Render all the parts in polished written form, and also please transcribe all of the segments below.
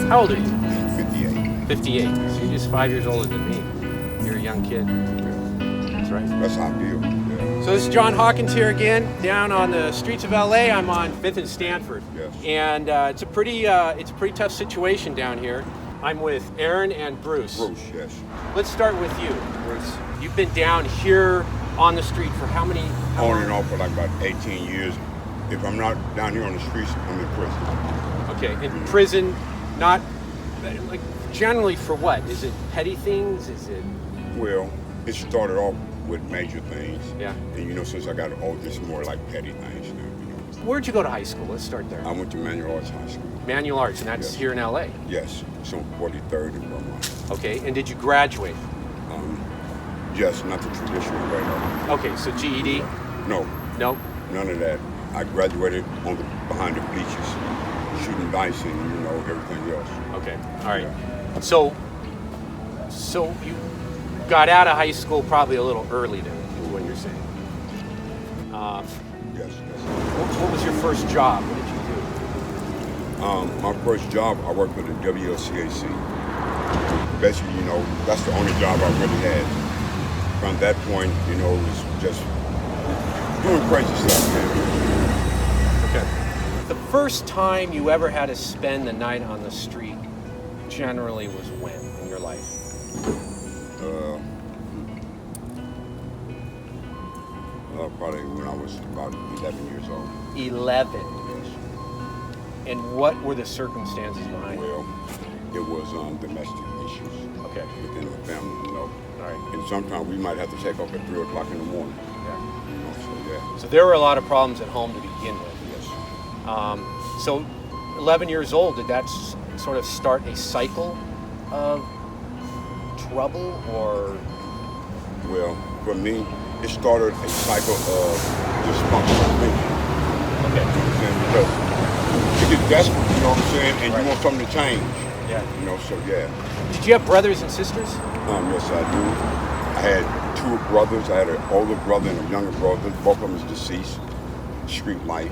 How old are you? 58. 58. So you're just 5 years older than me. You're a young kid. That's right. That's how I feel. Yeah. So this is John Hawkins here again, down on the streets of LA. I'm on 5th and Stanford. Yes. And it's a pretty tough situation down here. I'm with Aaron and Bruce. Bruce, yes. Let's start with you, Bruce. You've been down here on the street for how many? On and off for like about 18 years. If I'm not down here on the streets, I'm in prison. Okay, in prison, not like generally for what? Is it petty things? Is it? Well, it started off with major things. Yeah. And since I got older, it's more like petty things now. Where'd you go to high school? Let's start there. I went to Manual Arts High School. Manual Arts, and that's Yes. here in LA. Yes, it's on 43rd in Vermont. Okay, and did you graduate? Yes, not the traditional way. No. Okay, so GED? No, No. none of that. I graduated behind the bleachers, shooting dice and everything else. Okay, all right. Yeah. So you got out of high school probably a little early then, is what you're saying. Yes. What was your first job? What did you do? My first job, I worked for the WLCAC. Basically, that's the only job I really had. From that point, it was just doing crazy stuff, man. Okay. The first time you ever had to spend the night on the street generally was when in your life? Probably when I was about 11 years old. 11. Yes. And what were the circumstances behind it? Well, it was domestic issues Okay. within the family, All right. And sometimes we might have to take off at 3 o'clock in the morning. Yeah. So yeah. So there were a lot of problems at home to begin with. Yes. So 11 years old, did that sort of start a cycle of trouble or? Well, for me, it started a cycle of dysfunctional thinking. Okay. Because you get desperate, you know what I'm saying, and Right. you want something to change. Yeah. So yeah. Did you have brothers and sisters? Yes, I do. I had 2 brothers. I had an older brother and a younger brother. Both of them is deceased. Street life.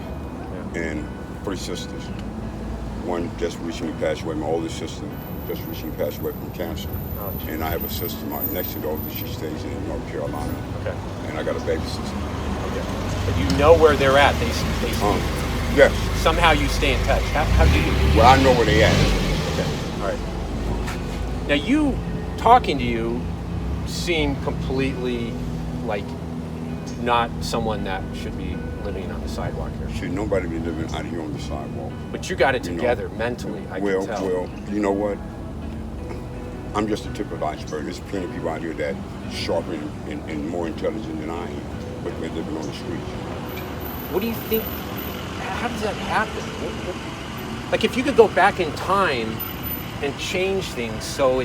Yeah. And 3 sisters. One just recently passed away. My older sister just recently passed away from cancer. Oh, geez. And I have a sister, my next to the oldest, she stays in North Carolina. Okay. And I got a baby sister. Okay. But you know where they're at. They Yes. somehow you stay in touch. How do you? Well, I know where they at. Okay. All right. Now talking to you seem completely like not someone that should be living on the sidewalk here. Should nobody be living out here on the sidewalk? But you got it together mentally, I can tell. Well, you know what? I'm just the tip of the iceberg. There's plenty of people out here that sharper and more intelligent than I am, but they're living on the streets. What do you think? How does that happen? Like if you could go back in time and change things so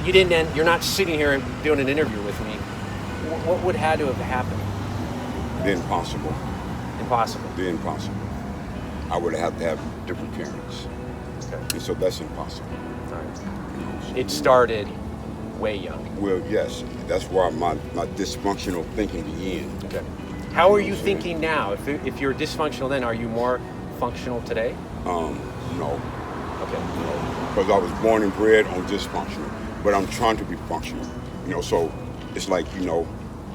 you're not sitting here and doing an interview with me, what would have to have happened? The impossible. Impossible. The impossible. I would have to have different parents. Okay. And so that's impossible. All right. It started way young. Well, yes. That's why my dysfunctional thinking began. Okay. How are you thinking now? If you're dysfunctional then, are you more functional today? No. Okay. Because I was born and bred on dysfunctional. But I'm trying to be functional. So it's like,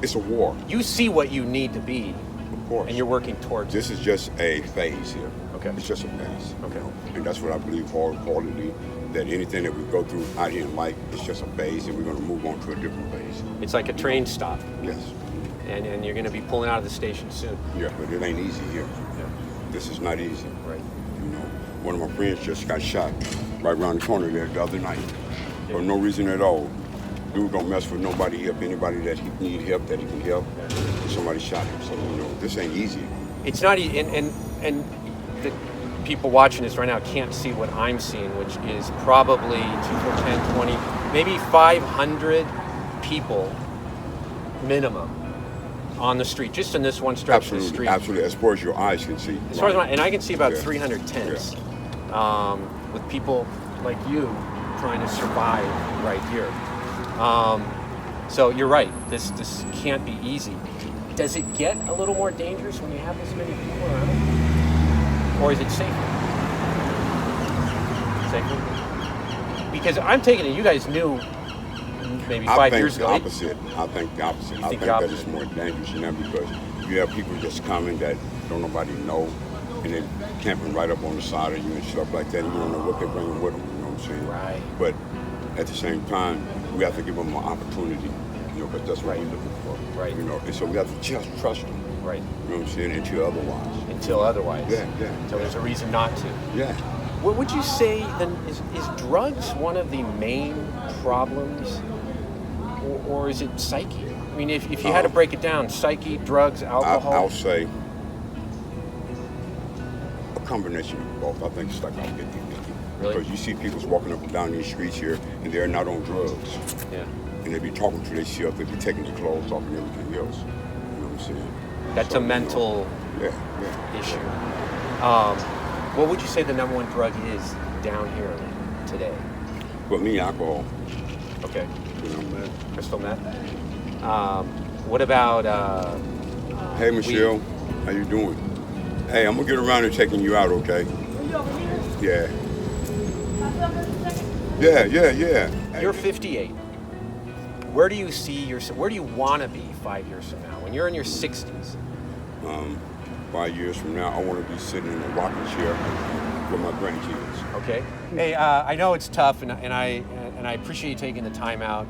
it's a war. You see what you need to be, Of course. and you're working towards it. This is just a phase here. Okay. It's just a phase. Okay. And that's what I believe wholeheartedly, that anything that we go through out here in life is just a phase, and we're going to move on to a different phase. It's like a train stop, Yes. and you're going to be pulling out of the station soon. Yeah, but it ain't easy here. Yeah. This is not easy. Right. One of my friends just got shot right around the corner there the other night for no reason at all. Dude don't mess with nobody, help anybody that he need help, that he can help. And somebody shot him, so this ain't easy. It's not easy, and the people watching this right now can't see what I'm seeing, which is probably 2, 4, 10, 20, maybe 500 people minimum on the street, just in this one stretch of the street. Absolutely, as far as your eyes can see. As far as and I can see about Yeah. 300 tents with people like you trying to survive right here. So you're right. This can't be easy. Does it get a little more dangerous when you have this many people around? Or is it safer? Safer? Because I'm taking it, you guys knew maybe 5 years ago. I think the opposite. I think that it's more dangerous now because you have people just coming that don't nobody know, and they're camping right up on the side of you and stuff like that, and you don't know what they're bringing with them, you know what I'm saying? Right. But at the same time, we have to give them an opportunity, you know, because that's what we're looking for. Right. You know, and so we have to just trust them. Right. You know what I'm saying? Until otherwise. Until otherwise. Yeah. Until there's a reason not to. Yeah. What would you say then is drugs one of the main problems, or is it psyche? I mean, if you had to break it down, psyche, drugs, alcohol? I'll say a combination of both. I think it's like 50-50. Really? Because you see people walking up and down these streets here, and they're not on drugs. Yeah. And they be talking to themselves, they be taking their clothes off and everything else. You know what I'm saying? That's a mental issue. What would you say the number one drug is down here today? But me, alcohol. Okay. You know, man. Crystal meth. What about Hey, Michelle. weed? How you doing? Hey, I'm going to get around to taking you out, okay? Yeah. Yeah. You're 58. Where do you see yourself? Where do you want to be 5 years from now? When you're in your 60s? 5 years from now, I want to be sitting in a rocking chair with my grandkids. Okay. Hey, I know it's tough, and I appreciate you taking the time out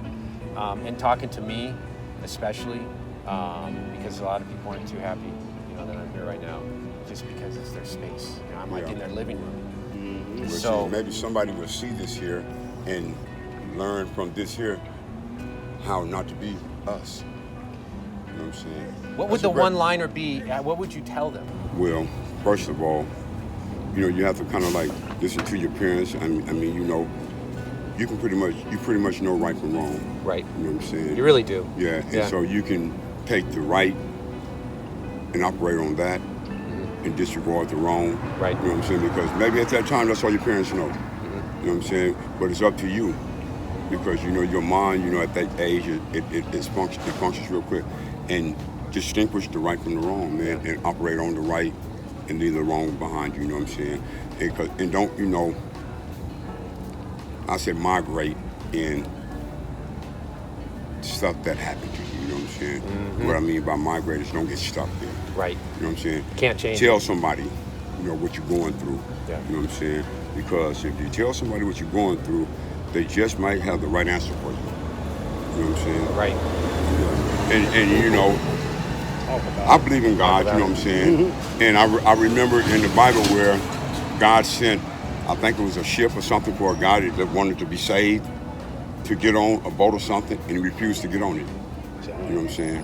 and talking to me, especially because a lot of people aren't too happy, you know, that I'm here right now, just because it's their space. You know, I'm like in their living room. Well, So see, maybe somebody will see this here and learn from this here how not to be us. You know what I'm saying? what would the one-liner be? What would you tell them? Well, first of all, you know, you have to kind of like listen to your parents. I mean, you know, you pretty much know right from wrong. Right. You know what I'm saying? You really do. Yeah. And so you can take the right and operate on that and disregard the wrong. Right. You know what I'm saying? Because maybe at that time that's all your parents know. You know what I'm saying? But it's up to you. Because you know your mind, you know, at that age it functions real quick. And distinguish the right from the wrong, man, and operate on the right and leave the wrong behind you, you know what I'm saying? And don't, you know, I said migrate in stuff that happened to you, you know what I'm saying? What I mean by migrate is don't get stuck there. Right. You know what I'm saying? Can't change. Tell somebody, you know, what you're going through. Yeah. You know what I'm saying? Because if you tell somebody what you're going through, they just might have the right answer for you. You know what I'm saying? Right. And you know, I believe in God, you know what I'm saying? And I remember in the Bible where God sent, I think it was a ship or something for a guy that wanted to be saved to get on a boat or something, and he refused to get on it. You know what I'm saying?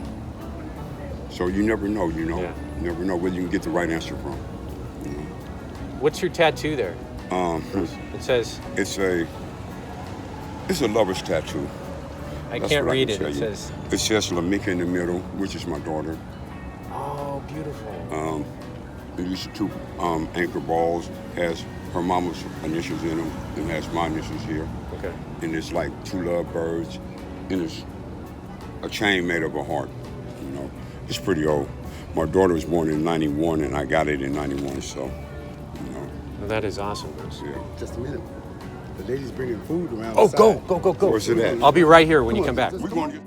So you never know, you know? Yeah. You never know where you can get the right answer from. You know? What's your tattoo there? It says... It's a lover's tattoo. I That's can't what read can it. tell It you. says... It says Lamika in the middle, which is my daughter. Oh, beautiful. These two anchor balls has her mama's initials in them and has my initials here. Okay. And it's like two love birds, and it's a chain made of a heart. You know, it's pretty old. My daughter was born in '91, and I got it in '91. So, you know. Well, that is awesome, Bruce. Yeah. Just a minute. The lady's bringing food around. Oh, the go, side. go, go, go. Where's it at? I'll be right here when you come back. We're going to get.